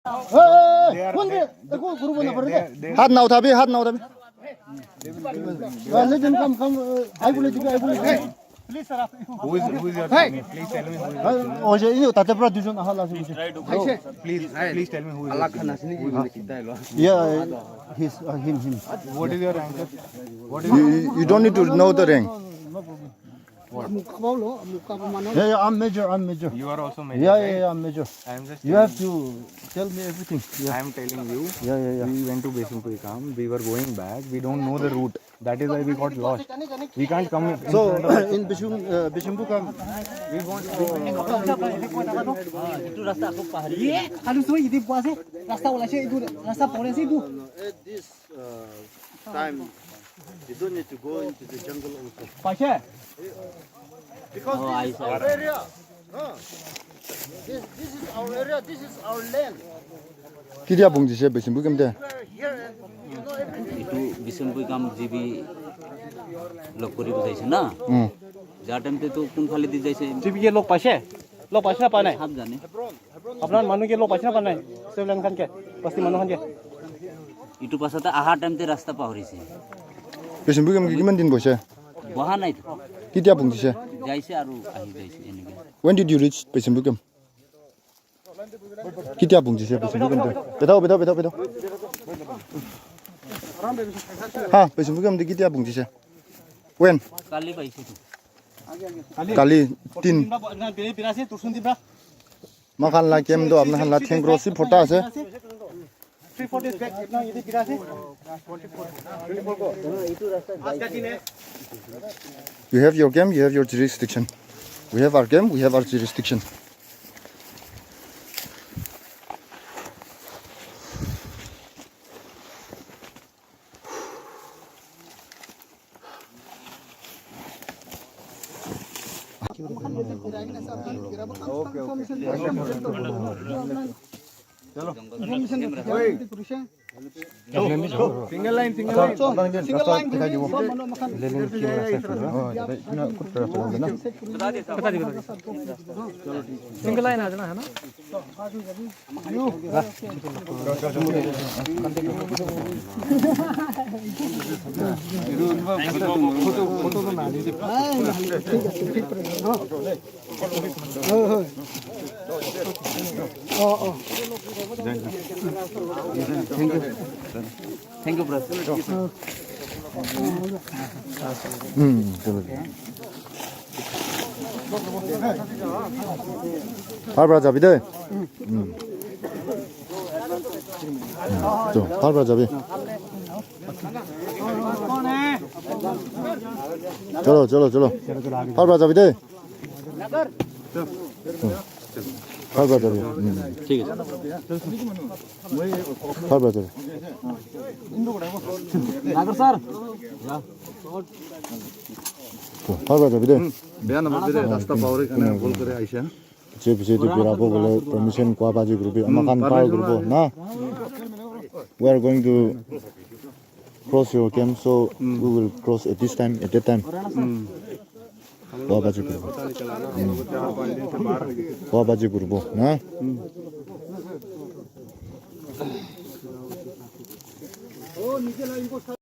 हाथ ना उठा भी हाथ ना उठा भी let them come I will let you please sir who is your name please tell me who is oh je ini tate pra dujon hala please tell me who is Allah khana sini yeah his him what is your rank sir what is you don't need to know the rank no problem yeah, I'm major. You are also major. Yeah, I'm major. I am just. You have to tell me everything. Yeah. I am telling you. Yeah. We went to Besimpuikam. We were going back. We don't know the route. That is why we got lost. We can't come. So in Besimpuikam, we want. Itu rasta aku pahari. Kalau so ini puasa rasta wala sih itu rasta pore sih itu. At this time, you don't need to go into the jungle also. Pasha. Because this is our area. This is our area. This is our land. Kita bungsi siapa Besimpuikam deh? Itu Besimpuikam jibi lokori bu jaise na. Jaa time te to kun khali di jaise. जिब ये लोग पाशे ना पाना है आप जाने. अपना मानो के लोग पाशे ना पाना है सेवलन खान के बस्ती मानो खान के Itu pasata aha time te rasta pahari se. Besimpuikam gimana din bosnya? Bahan itu. Kita bungsi siapa? Jaise aru ahi jaise ini ke. When did you reach Besimpuikam? Kita bungsi siapa Besimpuikam deh? Betul. Ha, Besimpuikam di kita bungsi siapa? When? Kali baik itu. Kali tin. बिरासी तुरसुन दिब्रा Makan lah kem do, apna lah theng grosi photo ase. 340 back इतना ये बिरासी You have your game, you have your jurisdiction. We have our game, we have our jurisdiction. Single line. Single line आ जाना है ना Thank you brother. 밟아 잡이 돼. 저 밟아 잡이. चलो 밟아 잡이 돼. 밟아 잡이. ठीक है. 밟아 잡이. नागर सर 밟아 잡이 돼. बिहान नम्बर रास्ता पावरे खाने बोल करे आइसा जे बिसे तो बिराबो बोले परमिशन को बाजी ग्रुप अमखान पार ग्रुप ना we are going to cross your camp so we will cross at this time at that time को बाजी ग्रुप ना